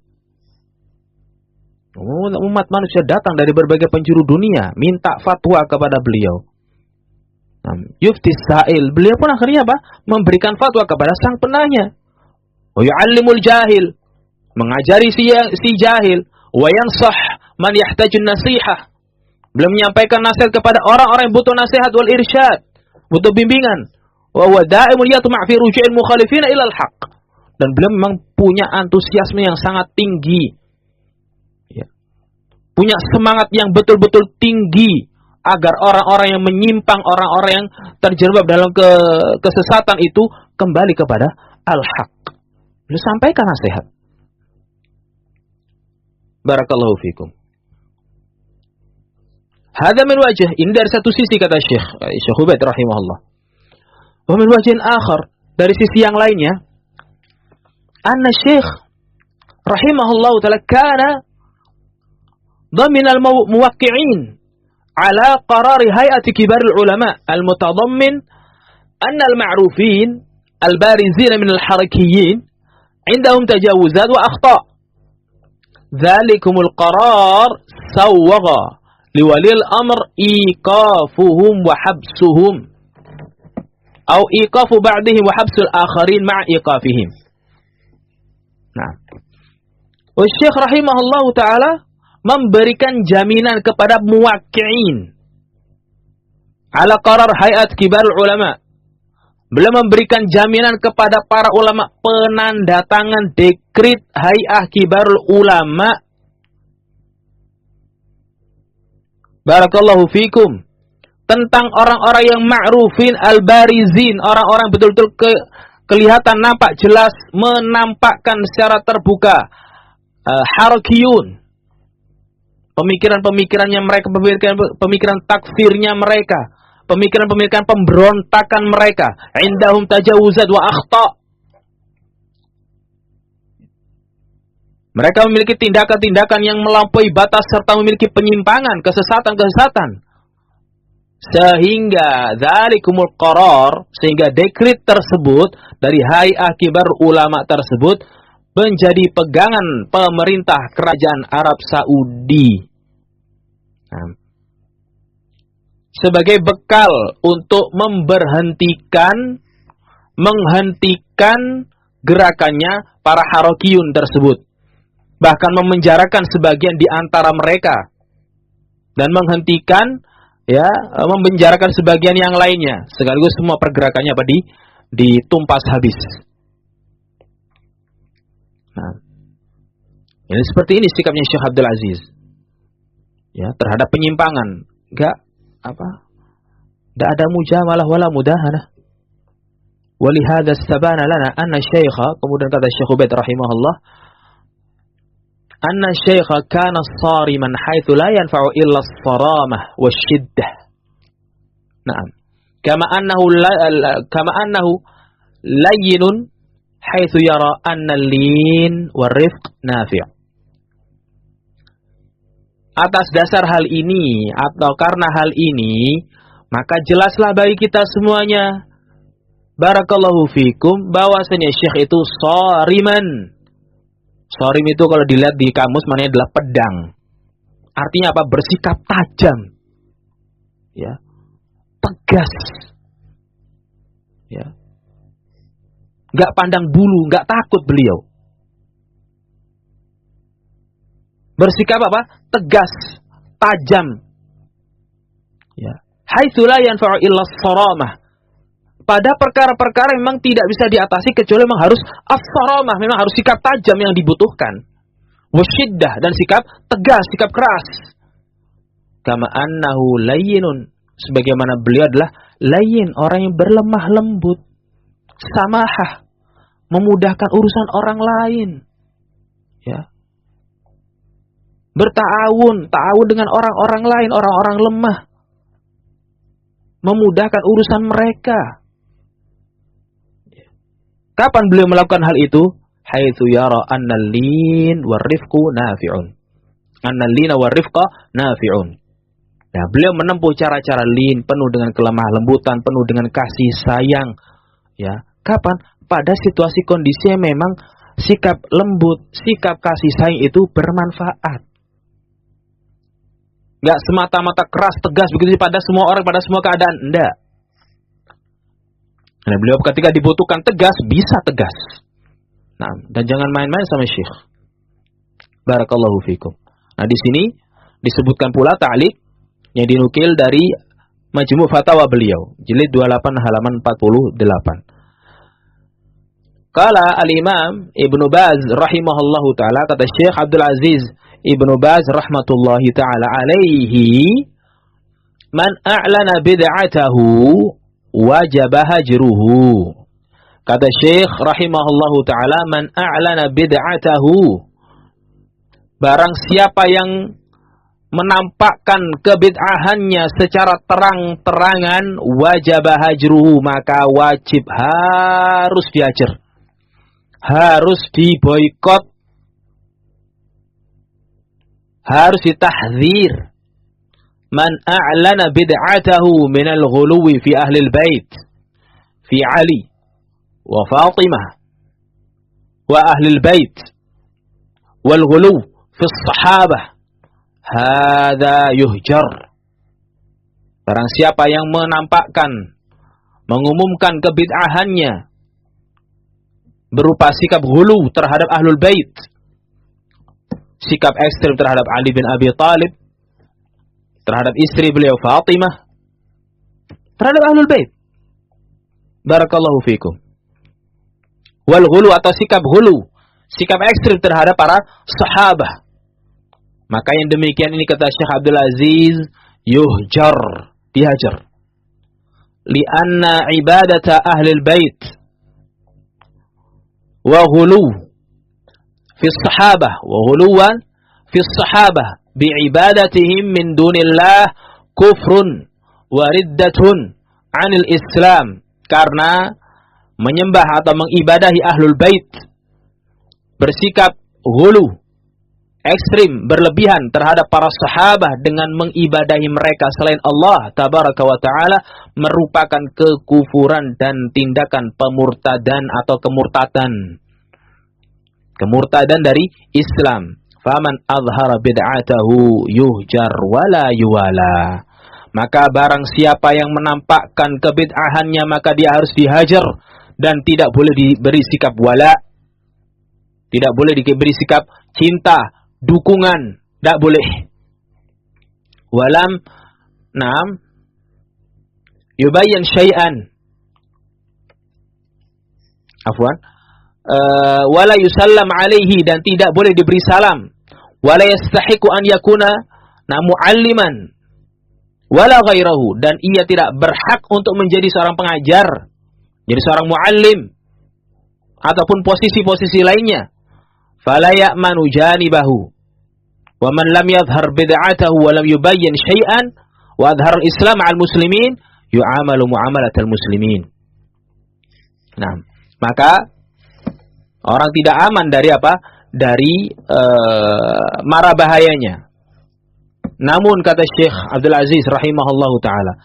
Umat manusia datang dari berbagai penjuru dunia, minta fatwa kepada beliau. Yufti sa'il, beliau pun akhirnya apa? Memberikan fatwa kepada sang penanya. Wa yu'allimul jahil, mengajari si jahil. Wa yansah man yahtajun nasihah, beliau menyampaikan nasihat kepada orang-orang yang butuh nasihat wal irsyad, butuh bimbingan. Wa huwa da'imul yatma' fi ruju'il mukhalifina ilal haqq, dan beliau memang punya antusiasme yang sangat tinggi, ya, punya semangat yang betul-betul tinggi agar orang-orang yang menyimpang, orang-orang yang terjerembab dalam kesesatan itu kembali kepada al-haq. Beliau sampaikan nasihat. Barakallahu fikum. Hadza min wajh, ini dari satu sisi, kata Syekh Ubaid rahimahullah. Wa min wajhin akhar, dari sisi yang lainnya, anna Syekh rahimahullah ta'ala kana dhamin al-muwaqqi'in ala qarar hay'ati kibar al-ulama al-mutadammin anna al-ma'rufin al-barizin min al-harakiyyin indahum tajawuzat wa akhta'. Dzalikumul qarar sawwaga liwalil amr iqafuhum wa habsuhum atau iqafu ba'dihim wa habsul akharin ma'a iqafihim. Nah, Syekh rahimahullah ta'ala memberikan jaminan kepada muwaqqi'in ala qarar hayat kibarul ulama. Beliau memberikan jaminan kepada para ulama, penanda tangan dekrit hay'ah kibarul ulama. Barakallahu fikum. Tentang orang-orang yang ma'rufin al-barizin, orang-orang betul-betul kelihatan, nampak jelas, menampakkan secara terbuka harakiyun, pemikiran-pemikirannya mereka, pemikiran takfirnya mereka, pemikiran-pemikiran pemberontakan mereka. Indahum tajawuzat wa akhta'. Mereka memiliki tindakan-tindakan yang melampaui batas serta memiliki penyimpangan, kesesatan-kesesatan. Sehingga dzalikumul qarar, sehingga dekret tersebut dari hay'ah kibar ulama tersebut menjadi pegangan pemerintah kerajaan Arab Saudi. Nah, sebagai bekal untuk menghentikan gerakannya para harakiyun tersebut, bahkan memenjarakan sebagian di antara mereka dan menghentikan, memenjarakan sebagian yang lainnya, sekaligus semua pergerakannya ditumpas habis. Nah, ini seperti ini sikapnya Syekh Abdul Aziz, terhadap penyimpangan. Enggak ada mujamalah wala mudahanah. Walihada sabana lana anna syaikha, kemudian kata Syekh Ubaid rahimahullah, anna syaikha kana sariman haitsu la yanfa'u illa as-saramah wasyiddah. Na'am. Kama annahu layyinun haitsu yara anna al-lin war-rifq nafi'. Atas dasar hal ini atau karena hal ini, maka jelaslah bagi kita semuanya, barakallahu fikum, bahwasanya Syekh itu sariman. Sarim itu kalau dilihat di kamus maknanya adalah pedang. Artinya apa? Bersikap tajam. Tegas. Enggak pandang bulu, enggak takut beliau. Bersikap apa? Tegas, tajam. Haitsu la yanfa'u illa as-saramah. Pada perkara-perkara memang tidak bisa diatasi kecuali memang harus as-saramah, memang harus sikap tajam yang dibutuhkan. Wasyiddah, dan sikap tegas, sikap keras. Kama annahu layyinun, sebagaimana beliau adalah layyin, orang yang berlemah lembut, samahah, memudahkan urusan orang lain. Ya. Berta'awun, ta'awun dengan orang-orang lain, orang-orang lemah. Memudahkan urusan mereka. Kapan beliau melakukan hal itu? Haitsu yara annal lin warifqu nafi'un. Annal lina warifqa nafi'un. Nah, beliau menempuh cara-cara lin, penuh dengan kelemah lembutan, penuh dengan kasih sayang. Ya, kapan? Pada situasi kondisi yang memang sikap lembut, sikap kasih sayang itu bermanfaat. Enggak semata-mata keras, tegas begitu pada semua orang, pada semua keadaan. Enggak. Nah, beliau ketika dibutuhkan tegas, bisa tegas. Nah, dan jangan main-main sama Syekh. Barakallahu fikum. Nah, di sini disebutkan pula ta'liq yang dinukil dari Majmu' Fatawa beliau, jilid 28 halaman 48. Qala al-Imam Ibnu Baz rahimahullahu taala, kata Syekh Abdul Aziz Ibnu Baz rahmatullahi taala alaihi, man a'lana bid'atahu wajib hajruhu. Kata Syekh rahimahullahu taala, man a'lana bid'atahu, barang siapa yang menampakkan kebid'ahannya secara terang-terangan, wajib hajruhu, maka wajib harus dihajar, harus diboikot, harus ditahdzir. Man a'lana bid'atahu minal ghuluwi fi ahli al-bait, fi Ali wa Fatimah wa ahli al-bait, wal ghuluw fi as-sahabah, hadza yuhjar. Barang siapa yang menampakkan, mengumumkan kebid'ahannya berupa sikap ghulu terhadap ahlul bait, sikap ekstrem terhadap Ali bin Abi Thalib, terhadap istri beliau Fatimah, terhadap ahlul bait, barakallahu fikum, wal ghulu atau sikap ghulu, sikap ekstrem terhadap para sahabah, maka yang demikian ini kata Syekh Abdul Aziz, yuhjar, dihajar. Lianna ibadata ahlil bait wa ghulu fi sahabah wa ghuluwan fi sahabah bi'ibadatihim min dunillah kufrun wa riddatun anil Islam. Karena menyembah atau mengibadahi ahlul bait, bersikap ghulu, ekstrim, berlebihan terhadap para sahabat dengan mengibadahi mereka selain Allah tabaraka wa ta'ala, merupakan kekufuran dan tindakan pemurtadan atau kemurtadan. Kemurtadan dari Islam. Faman azhara bid'atahu yuhjar wala yuwala. Maka barang siapa yang menampakkan kebid'ahannya, maka dia harus dihajar dan tidak boleh diberi sikap wala, tidak boleh diberi sikap cinta, dukungan, tidak boleh. Walam yubayyan syai'an, afwan, wala yusallam alaihi, dan tidak boleh diberi salam, wala yastahiqu an yakuna mu'alliman wala ghairahu, dan ia tidak berhak untuk menjadi seorang pengajar, jadi seorang muallim ataupun posisi-posisi lainnya. Fala ya'manu janibahu wa man lam yadhhar bid'atahu wa lam yubayyin syai'an wa adhhar al-islam 'al muslimin yu'amalu mu'amalatal muslimin. Nah, maka orang tidak aman dari apa? Dari mara bahayanya. Namun kata Syekh Abdul Aziz rahimahullahu taala,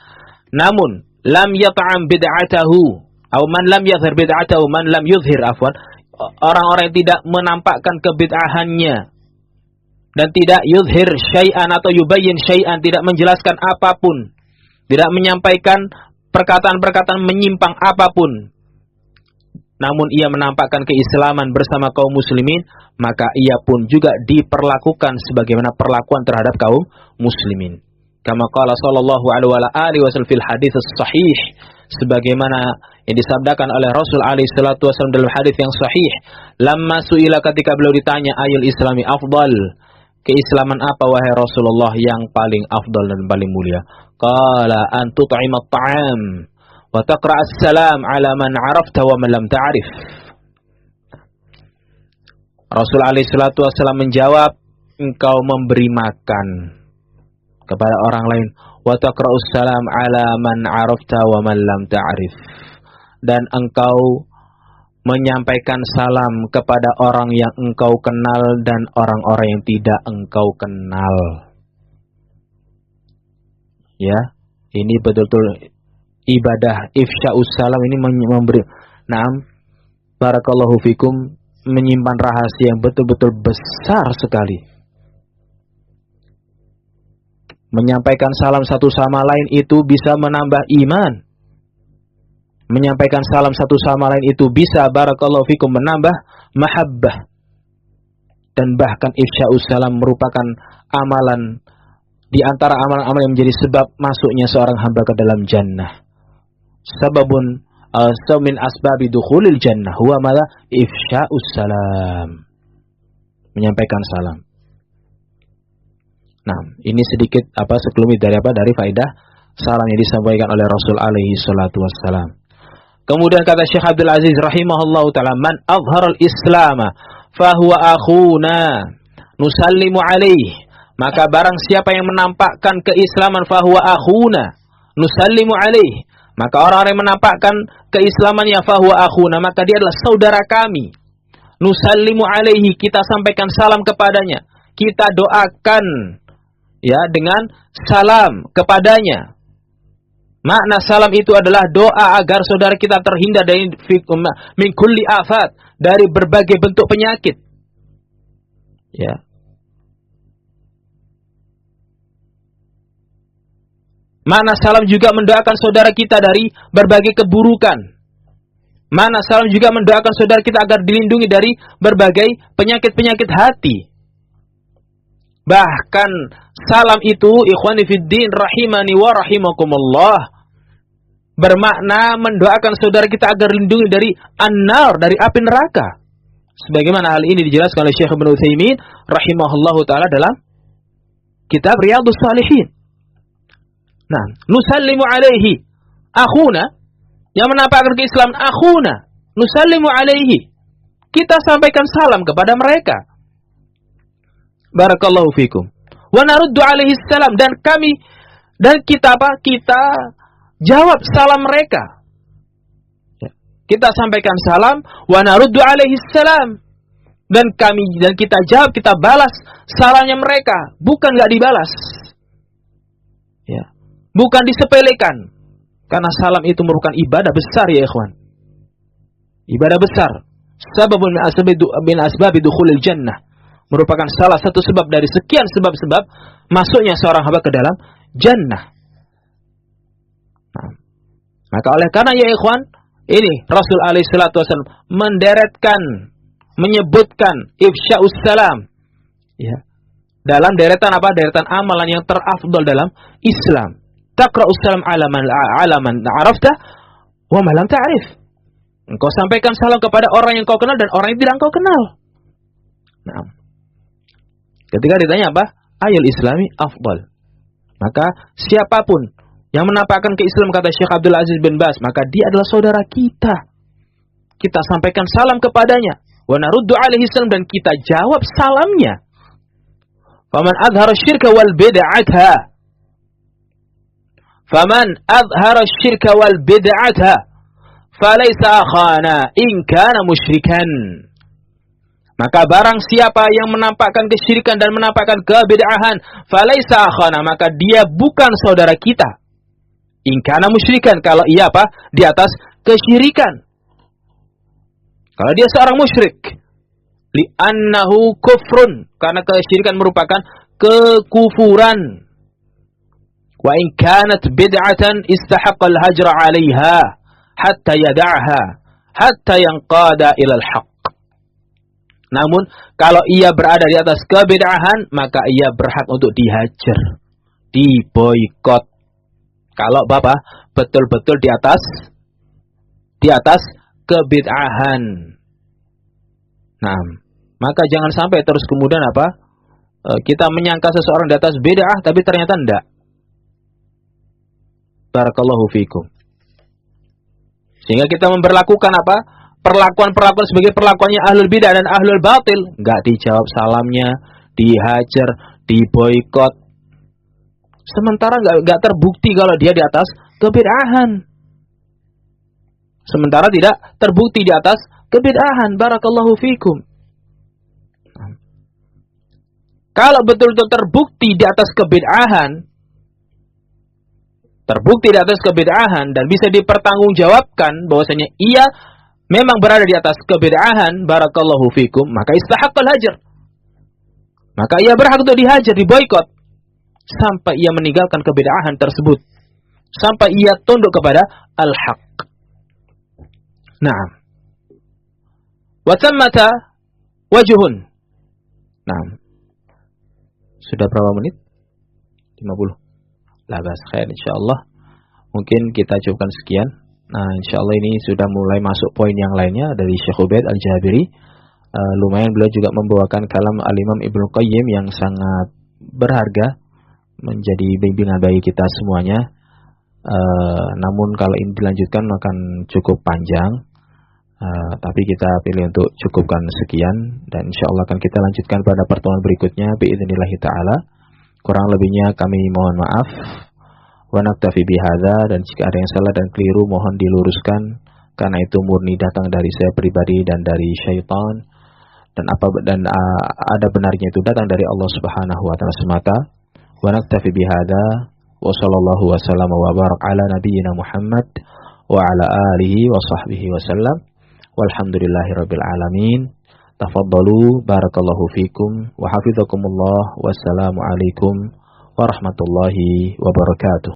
namun lam yat'am bid'atahu atau man lam yadhhar bid'atahu, man lam yuzhir, afwan, orang-orang yang tidak menampakkan kebid'ahannya dan tidak yuzhir syai'an atau yubayyin syai'an, tidak menjelaskan apapun, tidak menyampaikan perkataan-perkataan menyimpang apapun, namun ia menampakkan keislaman bersama kaum muslimin, maka ia pun juga diperlakukan sebagaimana perlakuan terhadap kaum muslimin. Kama qala sallallahu alaihi wasallam fil hadits sahih, sebagaimana yang disabdakan oleh Rasul alaihi salatu wasallam dalam hadis yang sahih, lamma suila, ketika beliau ditanya, ayul islami afdal, keislaman apa wahai Rasulullah yang paling afdal dan paling mulia? Qala an tut'ima at-ta'am wa taqra as-salam ala man 'arafta wa man lam ta'rif. Rasul alaihi salatu wasallam menjawab, engkau memberi makan kepada orang lain, wa taqra'us salam ala man 'arafta wa man lam ta'rif, dan engkau menyampaikan salam kepada orang yang engkau kenal dan orang-orang yang tidak engkau kenal. Ya, ini betul-betul ibadah ifsya'us salam ini memberi, naam, barakallahu fikum, menyimpan rahasia yang betul-betul besar sekali. Menyampaikan salam satu sama lain itu bisa menambah iman. Menyampaikan salam satu sama lain itu bisa, barakallahu fikum, menambah mahabbah. Dan bahkan ifsya'us salam merupakan amalan di antara amalan-amalan yang menjadi sebab masuknya seorang hamba ke dalam jannah. Sababun min asbabi dukhulil jannah huwa madza ifsya'us salam. Menyampaikan salam. Nah, ini sedikit sekelumit dari faedah salam yang disampaikan oleh Rasul alaihi salatu wassalam. Kemudian kata Syekh Abdul Aziz rahimahullahu taala, man azharal islama fahuwa akhuna nusallimu alaihi, maka barang siapa yang menampakkan keislaman fahuwa akhuna nusallimu alaihi, maka orang yang menampakkan keislamannya fahuwa akhuna, maka dia adalah saudara kami. Nusallimu alaihi, kita sampaikan salam kepadanya, kita doakan ya dengan salam kepadanya. Makna salam itu adalah doa agar saudara kita terhindar dari min kulli afat, dari berbagai bentuk penyakit. Ya. Makna salam juga mendoakan saudara kita dari berbagai keburukan. Makna salam juga mendoakan saudara kita agar dilindungi dari berbagai penyakit-penyakit hati. Bahkan salam itu, ikhwani fiddin rahimani wa rahimakumullah, bermakna mendoakan saudara kita agar dilindungi dari an-nar, dari api neraka. Sebagaimana hal ini dijelaskan oleh Syekh Ibnu Utsaimin rahimahullahu taala dalam kitab Riyadhus Shalihin. Nah, nusallimu alaihi akhuna, yang menampakkan keislaman akhuna, nusallimu alaihi, kita sampaikan salam kepada mereka. Barakallahu fikum. Wa naruddu alaihi salam, dan kita Kita jawab salam mereka. Ya. Kita sampaikan salam, wa naruddu alaihi salam, dan kita jawab, kita balas salamnya mereka, bukan enggak dibalas. Ya. Bukan disepelekan. Karena salam itu merupakan ibadah besar ya ikhwan. Ibadah besar. Sababun min asbabi dukhulil jannah. Merupakan salah satu sebab dari sekian sebab-sebab masuknya seorang hamba ke dalam jannah. Nah, maka oleh karena ya ikhwan, ini Rasul alaihi salatu wasallam menyebutkan ifsya'us salam ya, dalam deretan deretan amalan yang terafdal dalam Islam. Taqra'us salam ala man arafta wa man lam ta'rif. Engkau sampaikan salam kepada orang yang kau kenal dan orang yang tidak engkau kenal. Nah, ketika ditanya ayul islami afdal, maka siapapun yang menampakkan keislaman, kata Syekh Abdul Aziz bin Baz, maka dia adalah saudara kita. Kita sampaikan salam kepadanya, wa naruddu alaihi salam, dan kita jawab salamnya. Faman adhara syirka wal bid'atha, falaysa akhana in kana musyrikan. Maka barang siapa yang menampakkan kesyirikan dan menampakkan kebid'ahan, falaisa akhana, maka dia bukan saudara kita. In kana musyrikan, kalau ia di atas kesyirikan. Kalau dia seorang musyrik, li'annahu kufrun, karena kesyirikan merupakan kekufuran. Wa in kanat bid'atan istahaqqa al-hajra 'alaiha hatta yada'ha hatta yanqada ila al-haq. Namun, kalau ia berada di atas kebid'ahan, maka ia berhak untuk dihajar, diboikot. Kalau betul-betul di atas kebid'ahan. Nah, maka jangan sampai terus kemudian kita menyangka seseorang di atas bid'ah, tapi ternyata enggak. Barakallahu fikum. Sehingga kita memperlakukan perlakuan-perlakuan sebagai perlakuannya ahlul bidah dan ahlul batil, nggak dijawab salamnya, dihajar, diboikot. Sementara nggak terbukti kalau dia di atas kebid'ahan. Sementara tidak terbukti di atas kebid'ahan. Barakallahu fikum. Kalau betul-betul terbukti di atas kebid'ahan, dan bisa dipertanggungjawabkan bahwasanya ia memang berada di atas kebid'ahan, barakallahu fikum, maka istahaqqal hajar. Maka ia berhak untuk dihajar, diboikot sampai ia meninggalkan kebid'ahan tersebut, sampai ia tunduk kepada al-haq. Naam. Wa thammata wajhun. Naam. Sudah berapa menit? 50. La bas khair insyaallah. Mungkin kita cukupkan sekian. Nah, insyaallah ini sudah mulai masuk poin yang lainnya dari Syekh Ubaid Al-Jabiri. Lumayan beliau juga membawakan kalam Al-Imam Ibnu Qayyim yang sangat berharga, menjadi bimbingan bagi kita semuanya. Namun kalau ini dilanjutkan akan cukup panjang. Tapi kita pilih untuk cukupkan sekian, dan insyaallah akan kita lanjutkan pada pertemuan berikutnya biidznillah taala. Kurang lebihnya kami mohon maaf. Wa naktafi bihadza, dan jika ada yang salah dan keliru mohon diluruskan, karena itu murni datang dari saya pribadi dan dari syaitan, dan ada benarnya itu datang dari Allah Subhanahu wa taala semata. Wa naktafi bihadza wa sallallahu wa sallama wa baraka ala nabiyyina Muhammad wa ala alihi wa sahbihi wa sallam. Walhamdulillahirabbil alamin. Tafaddalu, barakallahu fikum wa hafizakumullah. Wassalamu alaikum warahmatullahi wabarakatuh.